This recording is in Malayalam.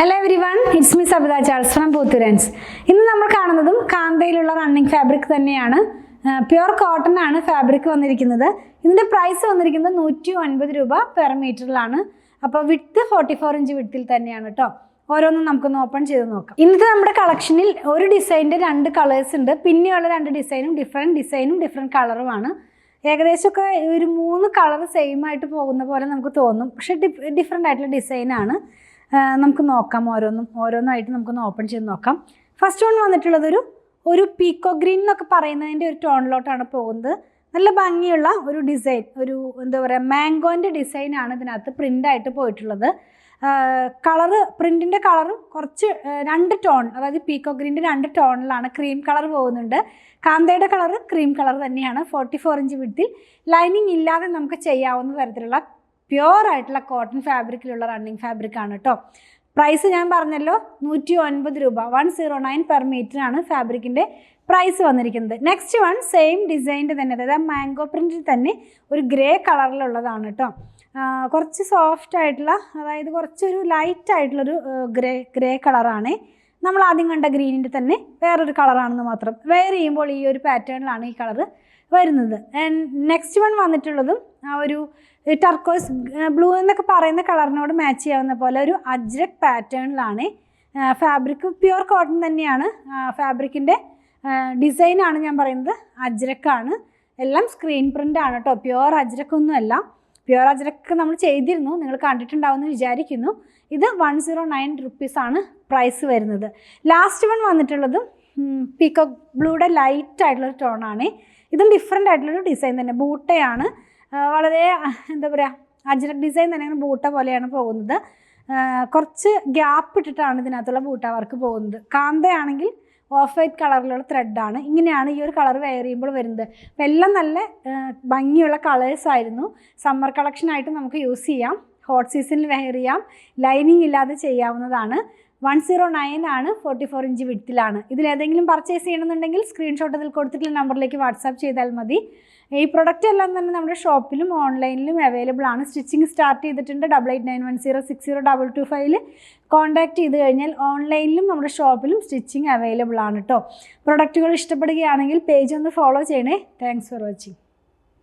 Hello everyone, it's me Sabita Charles from Pothurans. ഇന്ന് നമ്മൾ കാണുന്നതും കാന്തയിലുള്ള റണ്ണിംഗ് ഫാബ്രിക് തന്നെയാണ്. പ്യുർ കോട്ടൺ ആണ് ഫാബ്രിക് വന്നിരിക്കുന്നത്. ഇതിന്റെ പ്രൈസ് വന്നിരിക്കുന്നത് 150 രൂപ പെർ മീറ്ററിലാണ്. അപ്പോൾ വിഡ്ത്ത് 44 ഇഞ്ച് വിഡ്ത്തിൽ തന്നെയാണ് കേട്ടോ. ഓരോന്നും നമുക്കൊന്ന് ഓപ്പൺ ചെയ്ത് നോക്കാം. ഇന്നത്തെ നമ്മുടെ കളക്ഷനിൽ ഒരു ഡിസൈനിന്റെ രണ്ട് കളേഴ്സ് ഉണ്ട്. പിന്നെയുള്ള രണ്ട് ഡിസൈനും ഡിഫറെൻറ്റ് കളറുമാണ്. ഏകദേശമൊക്കെ ഒരു 3 കളർ സെയിം ആയിട്ട് പോകുന്ന പോലെ നമുക്ക് തോന്നും. പക്ഷേ ഡിഫറെൻ്റ് ആയിട്ടുള്ള ഡിസൈനാണ്. നമുക്ക് നോക്കാം, ഓരോന്നായിട്ട് നമുക്കൊന്ന് ഓപ്പൺ ചെയ്ത് നോക്കാം. ഫസ്റ്റ് വൺ വന്നിട്ടുള്ളത് ഒരു പീക്കോ ഗ്രീൻ എന്നൊക്കെ പറയുന്നതിൻ്റെ ഒരു ടോണിലോട്ടാണ് പോകുന്നത്. നല്ല ഭംഗിയുള്ള ഒരു ഡിസൈൻ, ഒരു എന്താ പറയുക, മാംഗോൻ്റെ ഡിസൈനാണ് ഇതിനകത്ത് പ്രിൻ്റായിട്ട് പോയിട്ടുള്ളത്. പ്രിൻറ്റിൻ്റെ കളറും കുറച്ച് 2 ടോൺ, അതായത് പീക്കോ ഗ്രീൻ്റെ 2 ടോണിലാണ്. ക്രീം കളർ പോകുന്നുണ്ട്. കാന്തയുടെ കളർ ക്രീം കളർ തന്നെയാണ്. 44 ഇഞ്ച് വിഡ്ത്തിൽ ലൈനിങ് ഇല്ലാതെ നമുക്ക് ചെയ്യാവുന്ന തരത്തിലുള്ള പ്യുവർ ആയിട്ടുള്ള കോട്ടൺ ഫാബ്രിക്കിലുള്ള റണ്ണിങ് ഫാബ്രിക്കാണ് കേട്ടോ. പ്രൈസ് ഞാൻ പറഞ്ഞല്ലോ, 150 രൂപ, 109 പെർ മീറ്ററാണ് ഫാബ്രിക്കിൻ്റെ പ്രൈസ് വന്നിരിക്കുന്നത്. നെക്സ്റ്റ് വൺ സെയിം ഡിസൈൻ്റെ തന്നെ, അതായത് മാംഗോ പ്രിൻറ്റിൽ തന്നെ ഒരു ഗ്രേ കളറിലുള്ളതാണ് കേട്ടോ. കുറച്ച് സോഫ്റ്റ് ആയിട്ടുള്ള, അതായത് കുറച്ചൊരു ലൈറ്റ് ആയിട്ടുള്ളൊരു ഗ്രേ കളറാണ്. നമ്മൾ ആദ്യം കണ്ട ഗ്രീനിൻ്റെ തന്നെ വേറൊരു കളറാണെന്ന് മാത്രം. വെയർ ചെയ്യുമ്പോൾ ഈ ഒരു പാറ്റേണിലാണ് ഈ കളറ് വരുന്നത്. നെക്സ്റ്റ് വൺ വന്നിട്ടുള്ളതും ആ ഒരു ടർക്കോസ് ബ്ലൂ എന്നൊക്കെ പറയുന്ന കളറിനോട് മാച്ച് ചെയ്യാവുന്ന പോലെ ഒരു അജ്രക് പാറ്റേണിലാണ്. ഫാബ്രിക് പ്യുർ കോട്ടൺ തന്നെയാണ്. ഫാബ്രിക്കിൻ്റെ ഡിസൈനാണ് ഞാൻ പറയുന്നത്, അജ്രക്കാണ്. എല്ലാം സ്ക്രീൻ പ്രിൻ്റ് ആണ് കേട്ടോ. പ്യുർ അജ്രക്കൊന്നുമല്ല. പ്യുർ അജ്രക്ക് നമ്മൾ ചെയ്തിരുന്നു, നിങ്ങൾ കണ്ടിട്ടുണ്ടാവുമെന്ന് വിചാരിക്കുന്നു. ഇത് 109 റുപ്പീസാണ് പ്രൈസ് വരുന്നത്. ലാസ്റ്റ് വൺ വന്നിട്ടുള്ളതും പീക്കോക്ക് ബ്ലൂയുടെ ലൈറ്റ് ആയിട്ടുള്ളൊരു ടോണാണ്. ഇതും ഡിഫറെൻ്റ് ആയിട്ടുള്ളൊരു ഡിസൈൻ തന്നെ. ബൂട്ടയാണ്, വളരെ എന്താ പറയുക, അജ്രക് ഡിസൈൻ തന്നെയാണ്. ബൂട്ട പോലെയാണ് പോകുന്നത്. കുറച്ച് ഗ്യാപ്പ് ഇട്ടിട്ടാണ് ഇതിനകത്തുള്ള ബൂട്ട വർക്ക് പോകുന്നത്. കാന്തയാണെങ്കിൽ ഓഫ് വൈറ്റ് കളറിലുള്ള ത്രെഡാണ്. ഇങ്ങനെയാണ് ഈ ഒരു കളർ വെയർ ചെയ്യുമ്പോൾ വരുന്നത്. അപ്പോൾ എല്ലാം നല്ല ഭംഗിയുള്ള കളേഴ്സ് ആയിരുന്നു. സമ്മർ കളക്ഷനായിട്ട് നമുക്ക് യൂസ് ചെയ്യാം. ഹോട്ട് സീസണിൽ വെയർ ചെയ്യാം. ലൈനിങ് ഇല്ലാതെ ചെയ്യാവുന്നതാണ്. 109 ആണ്, 44 ഇഞ്ച് വിഡ്ത്തിലാണ്. ഇതിലേതെങ്കിലും പർച്ചേസ് ചെയ്യണമെന്നുണ്ടെങ്കിൽ സ്ക്രീൻഷോട്ട് ഇതിൽ കൊടുത്തിട്ടുള്ള നമ്പറിലേക്ക് വാട്സാപ്പ് ചെയ്താൽ മതി. ഈ പ്രൊഡക്റ്റ് എല്ലാം തന്നെ നമ്മുടെ ഷോപ്പിലും ഓൺലൈനിലും അവൈലബിൾ ആണ്. സ്റ്റിച്ചിങ് സ്റ്റാർട്ട് ചെയ്തിട്ടുണ്ട്. 8891060225 കോൺടാക്ട് ചെയ്ത് കഴിഞ്ഞാൽ ഓൺലൈനിലും നമ്മുടെ ഷോപ്പിലും സ്റ്റിച്ചിങ് അവൈലബിൾ ആണ് കേട്ടോ. പ്രൊഡക്റ്റുകൾ ഇഷ്ടപ്പെടുകയാണെങ്കിൽ പേജ് ഒന്ന് ഫോളോ ചെയ്യണേ. Thanks for watching.